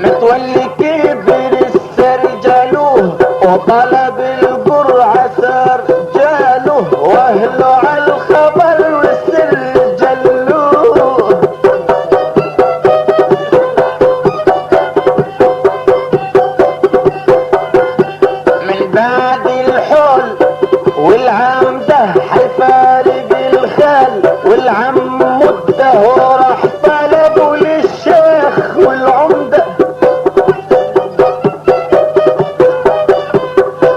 متولي كبر استرجلوه وطلب القرعة سرجلوه واهله على الخبر واسترجلوه. من بعد الحول والعام ده حيفارق الخال والعم مده وراح طلبوا للشيخ والعمده.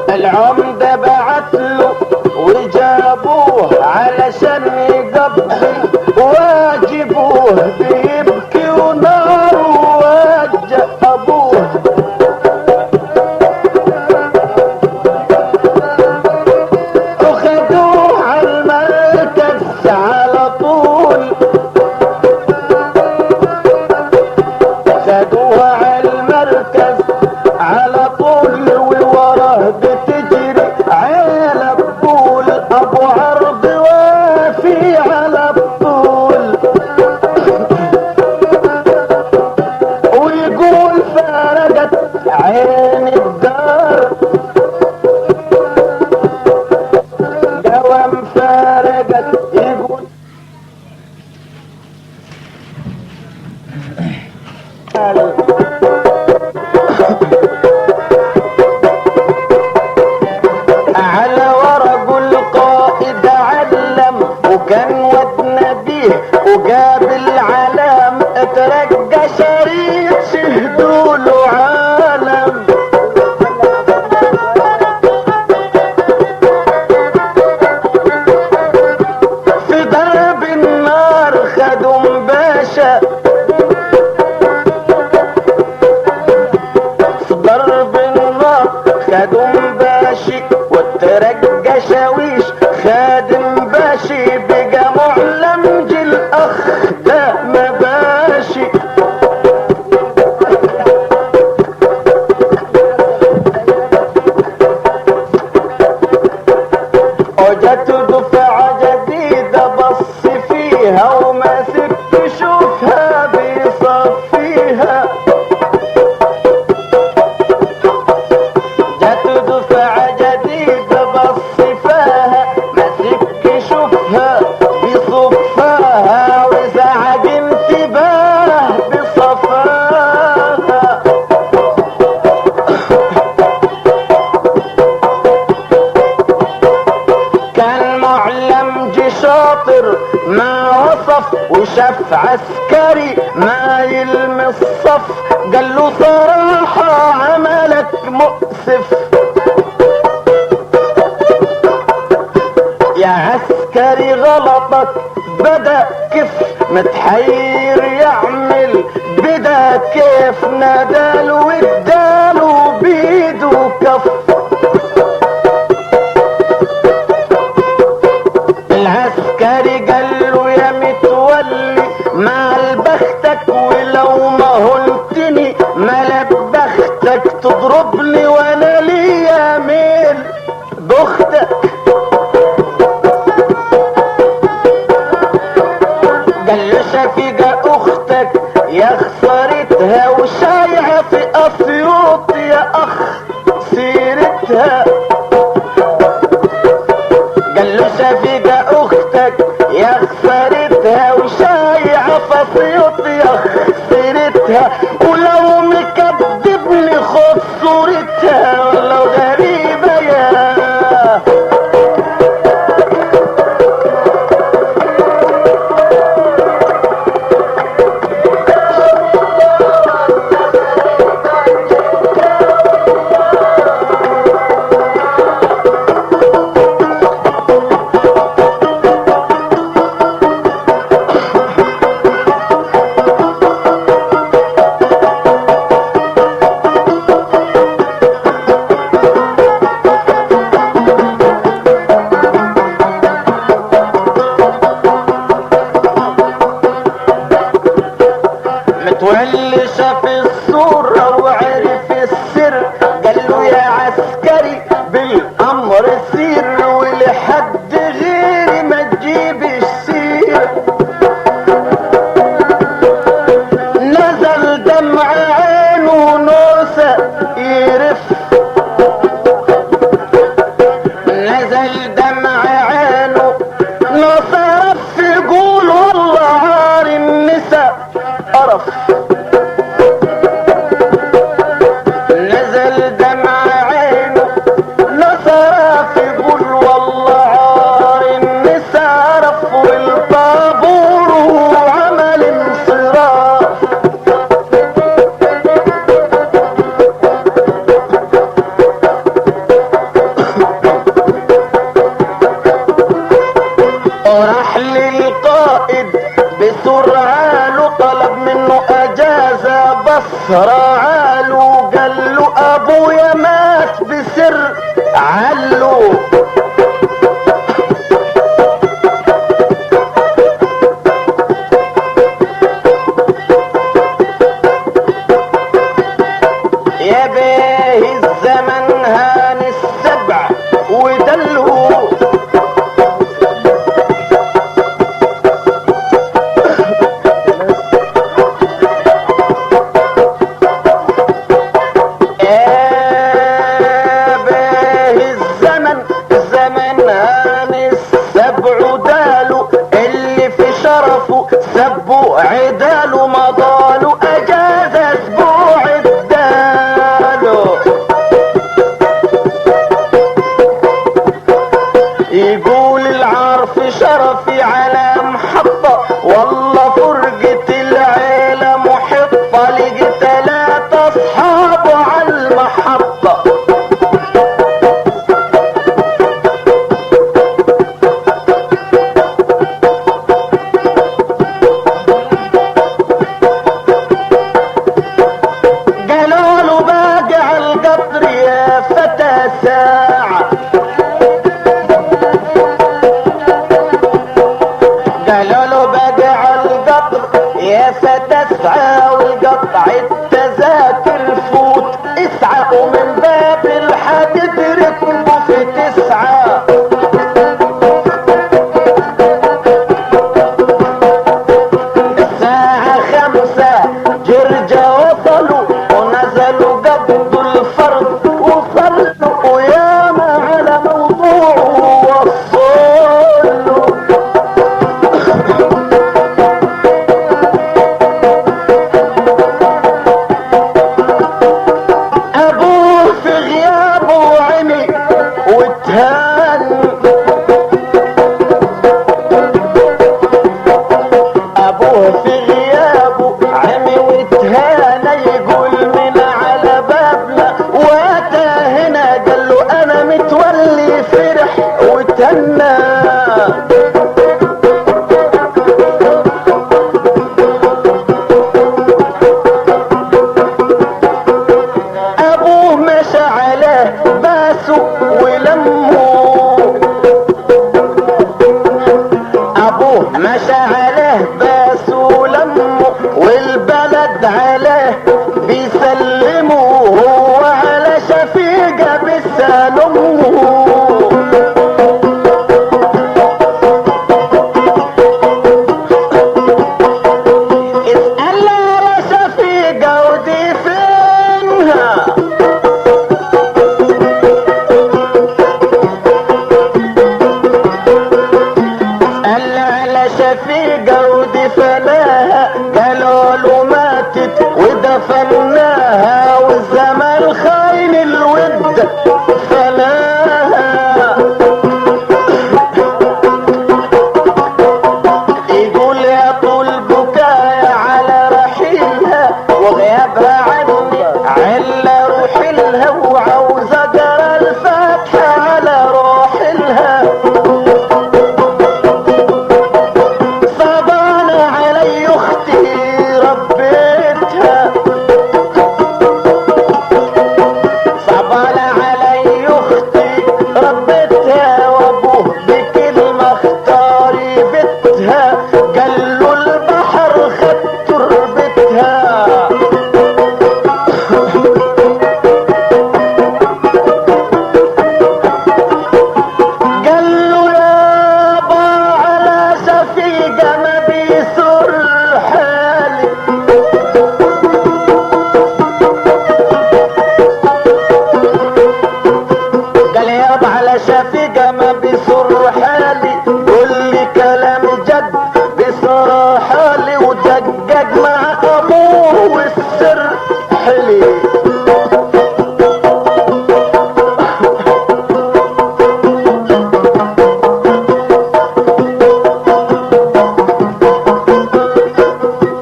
العمده بعتله وجابوه علشان يقضي واجبوه بيبكي وناره وجه ابوه. وخدوه على المركز على طول، خدوه على المركز على طول ووراه بتجري عيلة بطول ابو عرض وافي على الطول. ويقول فرقت عين الدار دوام فارقت يقول على ورق القائد علم وكان ود نبيه وجاب العلام اترقى شريط شهدوا له عالم. في درب النار خدوا باشا، في ضرب النار خدوا باشي والترقى شاويش خادم باشي بقى معلم جل اخ ده مباشي. وجت دفعة جديدة بص فيها وما سبت شوفها بيصفيها. جت دفعة جديدة بص فيها ما سبت شوفها بصفاها وزعج انتباه بصفاها. كان معلم جي شاطر ما وصف وشاف عسكري ما يلمس الصف قال له صراحة عملك مؤسف يا عسكري غلطك بدا كيف متحير يعمل بدا كيف ناداله واداله بيده كف. العسكري قال له يا متولي مع البختك ولو ما هنتني ما لبختك تضربني وانا ليا ميل بختك. قال له شفيقة اختك يا خسارتها وشايعة في اسيوط يا اخ سيرتها. قال له شفيقة اختك يا خسارتها وشايعة في اسيوط يا خسارتها ولو مكذبني خد صورتها ولو غريبة يا نزل دمع عينه نصرف يقول والله عار النساء قرف. نزل دمع عينه نصرف يقول والله عار النساء قرف، والطابور وعمل انصراف. وراح للقائد بسرعة له طلب منه اجازة بصرة عالو، قال له ابويا مات بسر علو. يا بيه الزمن هان السبع ودلو، سبوا عداله مضاله اجاز اسبوع اداله. يقول العار في شرفي على محطة، والله فرقة العيلة محطة، لقيت 3 اصحابه على المحطة. قالوا له باقي على القطر يا فتى اسعى، والقطع التذاكر فوت اسعى، ومن باب الحديد ركبوا في 9. الساعة 5 جرجة وصلوا ونزلوا قبضوا الفرد وصلوا، وياما على موضوع وصلوا. ابوه في غيابه عمي واتهان، ابوه في غيابه عمي واتهان، يقول من على بابنا واتى هنا، قال له انا متولي فرح وتهنى. ابوه مشى عليه باسه ولمه، ابوه مشى عليه باسه ولمه، والبلد عليه بيسلموا، هو على شفيقه بيسلمه. اسأل على شفيقه ودي فينها، اسأل على شفيقه بسر حالي قول لي كلام جد بسر حالي ودقق مع ابوه والسر حلي.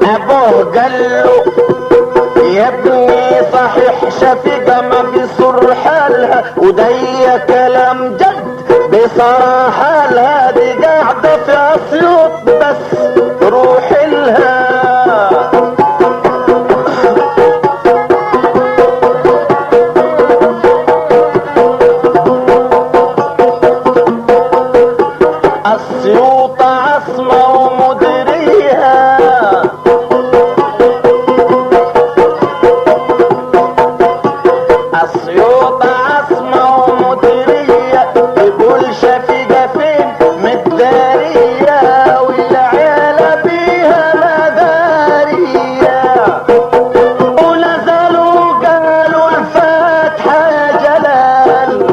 ابوه قال له يا ابني صحيح شفيقة ما بيصر حالها ودي كلام جد بصراحة لها دي قاعدة في اسيوط بس روح لها. اسيوط عاصمة ومديريها اسيوط عاصمة ومديرية يقول شفيقة فين متدارية والعيلة بيها مدارية. ونزلوا قالوا الفاتحة جلال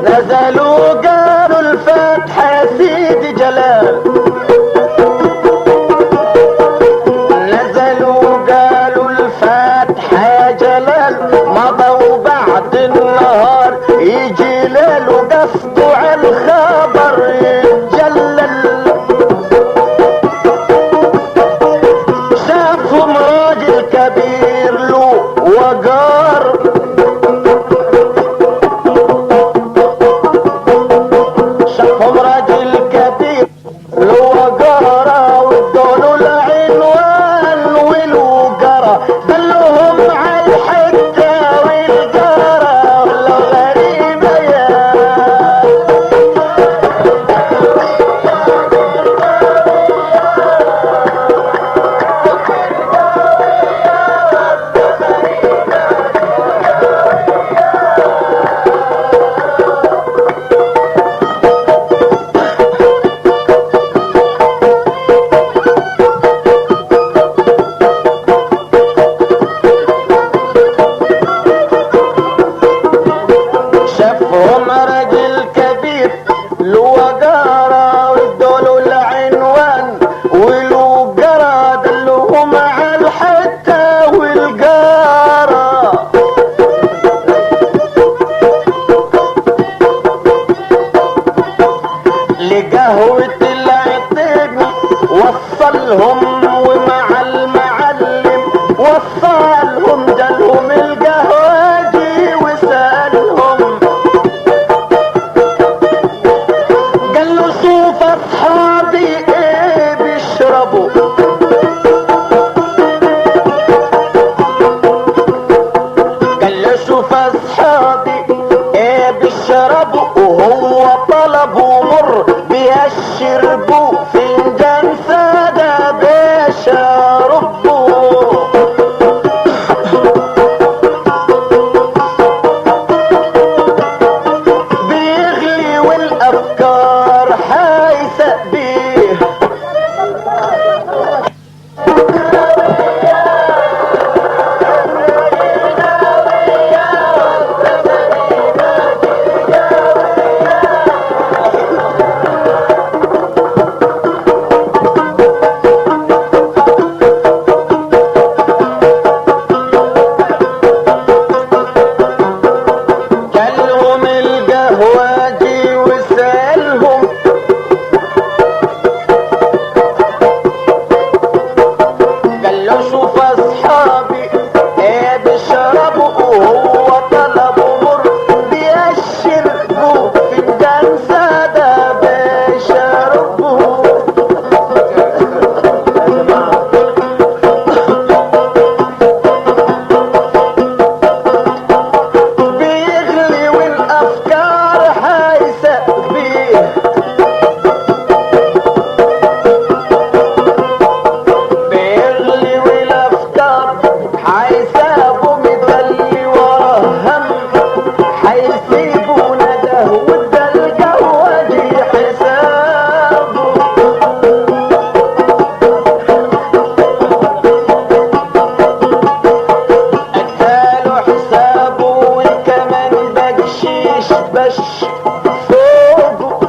نزلوا قالوا الفاتحة يا سيدي جلال نزلوا قالوا الفاتحة يا جلال مضوا بعد النهار يجي ليل وقصدوا على الخبر يتجلل. شافهم راجل كبير له وقار شافهم راجل كبير له وقارة وادوله العنوان والوقرة دلهم على الحتة والقارة والله غريبة يا شافهم راجل كبير له وقارة وادوله العنوان والوقرة دلهم على الحتة والقارة. لقهوة العطيب وصلهم ومع المعلم وصلهم جالهم القهوجي وسألهم قال له شوف اصحابي ايه بيشربوا قال له شوف اصحابي ايه بيشربوا وهو طلبوا مر بيشربوا فنجان سادة بش فوقه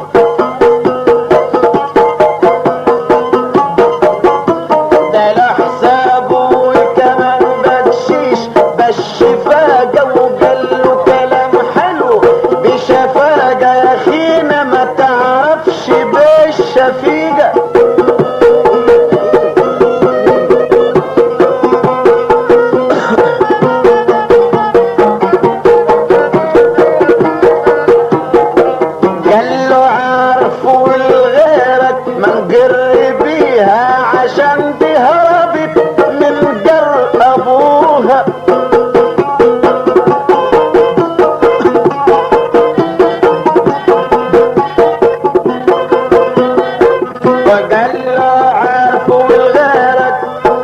ده لحسابه وكمان بكشيش بش فاجة وقاله كلام حلو بشفاجة يا اخينا ما تعرفش بالشفيقة قال له عارفوا الغيرك ما نقر بيها عشان دي هربت من جر ابوها وقال له عارفوا الغيرك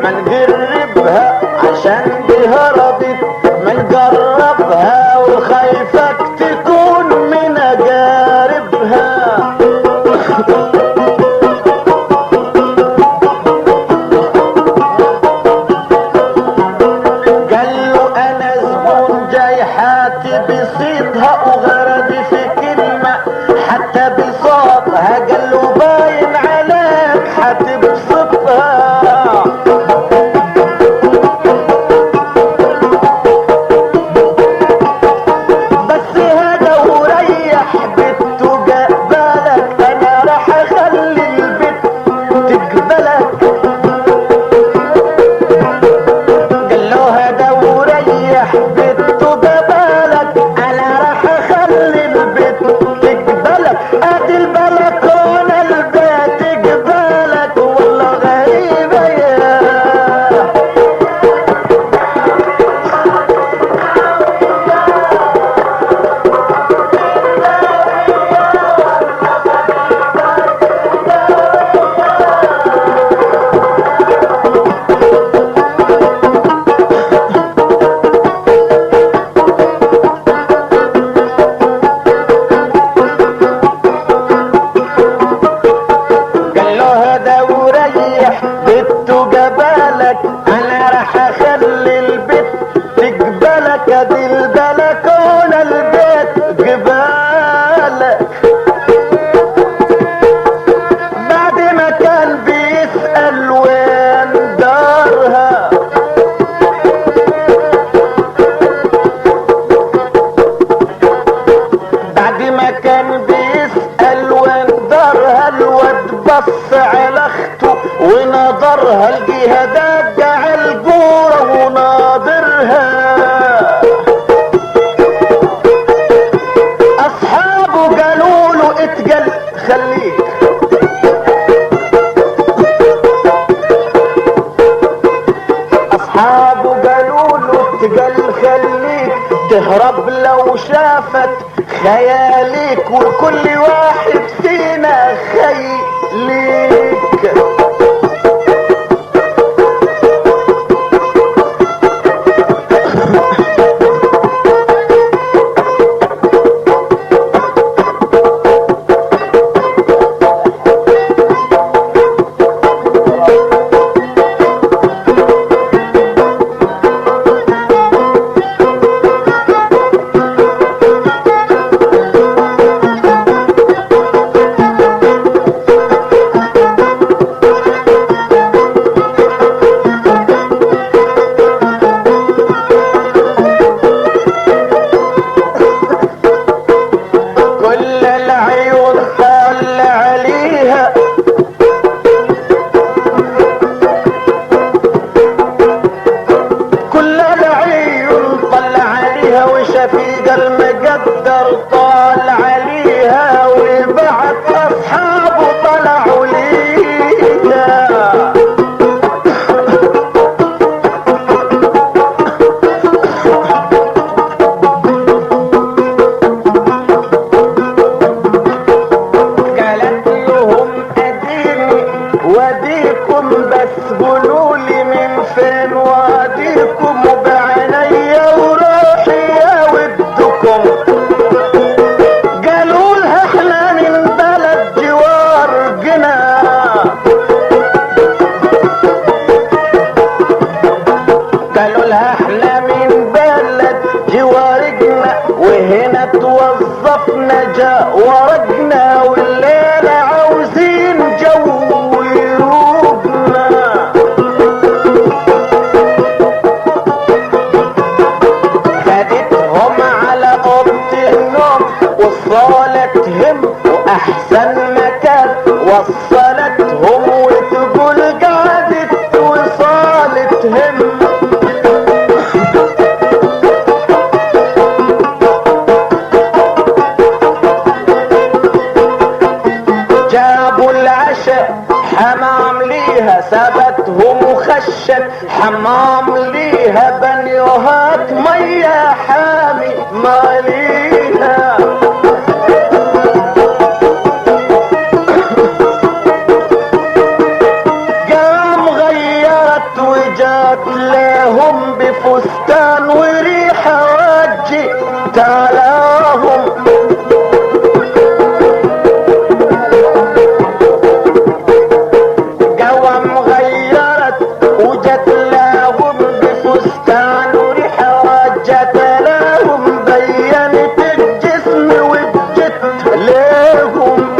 ما نقربها عشان دي هربت من جربها وخايفك تكون من اجاربها قال له انا زبون جاي حاتي بصيتها وغرضي في كلمة حتى بصوتها قال له باين عليك حتبسطها بس هذا وريح بنته جبالك انا راح اخلي البت تقبلك قال له هذا وريح بنته جبالك انا راح اخلي البت تقبلك ادي البلكونه البيت تقبلك والله غريبه يا قال له هذا وريح بنته جبالك انا راح اخلي البيت تقبلك ادي البلكونه البيت جبالك بعد ما كان بيسأل وين دارها بعد ما كان بيسأل وين دارها الواد بص على اخته ونظرها لقيها داجة على الجورة وناظرها اصحابه قالوا له اتقل خليك اصحابه قالوا له اتقل خليك تهرب لو شافت خياليك وكل واحد فينا خيليك كل العيون طال عليها كل العيون طل عليها وشفيق المقدر طال عليها وبعد اصحابه طلعوا ليها قالت لهم اديني واديكم بس قولوا لي من فين واديكم وبعينيا وروحي يا ودكم قالوا لها احنا من بلد جوار جنا قالوا لها احنا من بلد جوار جنا وهنا توظف شرفنا جا ورقنا والليلة عاوزين جو يروقنا. خدتهم على اوضة النوم والصالة تهم واحسن مكان وصلتهم وتقول قعدت وصالة تهم. جابوا العشاء حمام ليها سابتهم وخشت حمام ليها بنيوهات مية حامي ماليها. قام غيرت وجات لهم بفستان وريحة وجي تلاهم. قوم غيرت وجت لهم بفستان وريحة وجت لهم بينت الجسم وجت لهم.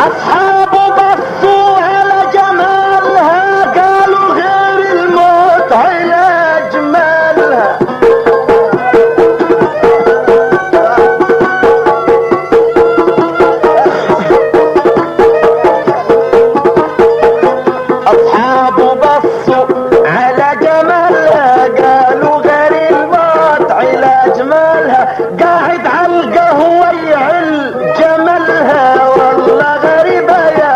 اصحابه بصوا على جمالها قالوا غير الموت على جمالها. اصحابه بصوا على جمالها قالوا غير الموت على جمالها. قاعد على القهوة يعل جمالها والله غريبة يا.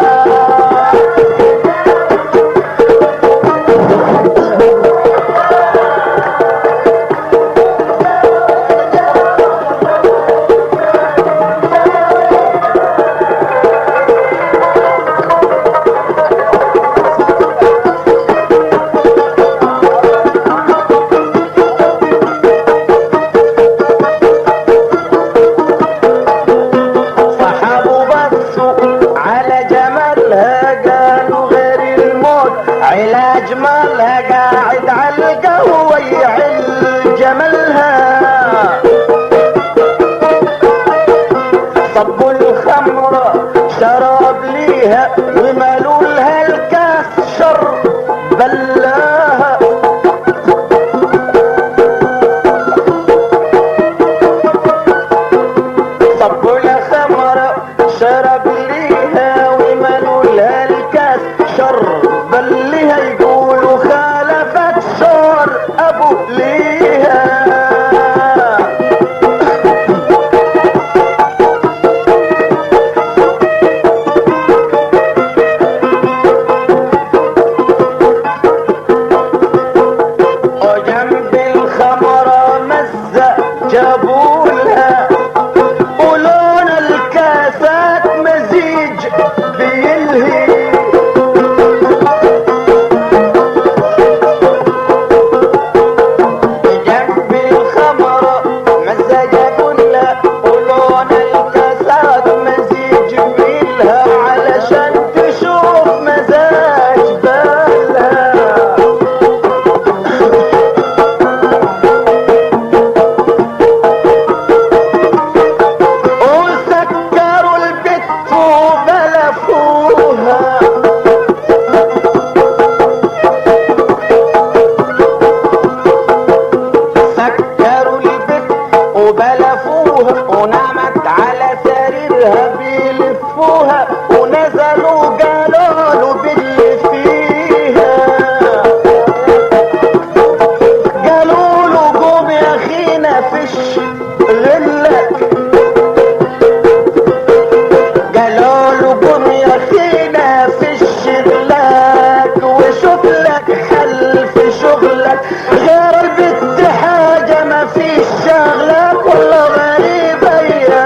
صحابوا بصوا على جمالها قالوا غير الموت على جمالها. قاعد على القهوة يعل جمالها. صبوا الخمرة شراب ليها ومالوا لها الكاس شر بلاها. صبوا لها خمرة شرب ليها ومالوا لها الكاس شر بليها. يقولوا خالفت شور ابو ليها. وجنب الخمرة مزة جابوا لها ولون الكاسات مزيج بيلهي. جنب الخمرة مزة جابوا لها ولون الكاسات مزيج بيلها علشان تشوف مزاج بالها. وسكروا البت وبلفوها. سكروا البت وبلفوها ونامت على سريرها بيلفوها ونزلوا قالوا له باللي فيها. قالوا له قوم يا اخينا فش غلك. قالوا له قوم يا اخينا فش غلك وشوف لك حل في شغلك غير البت حاجة ما فيش شغلك والله غريبة يا.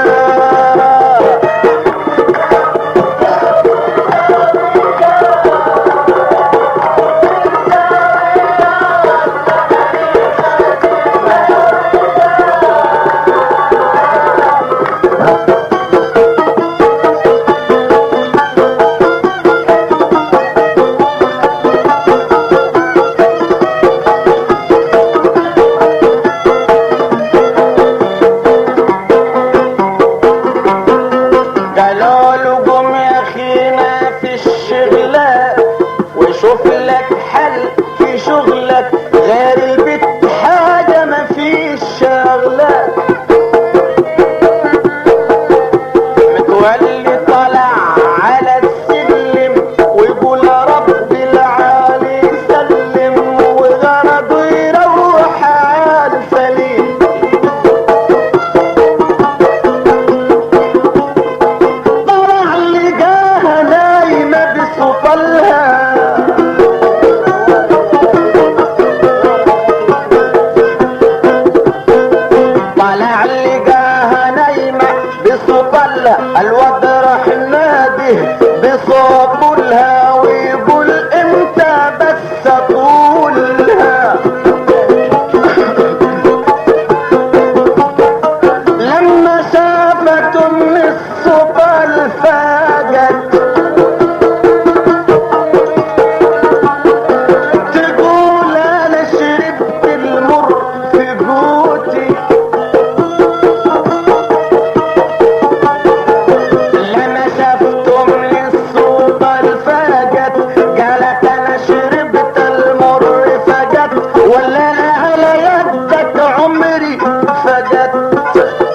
الواد راح ناديه بصوته الهاوي يقول امتى بس اقولها. لما شافته من الصبا الفاجت تقول انا شربت المر في جوتي. لما شافته من الصبا الفاجت قالت انا شربت المر فجت ولا انا على يدك عمري فجت.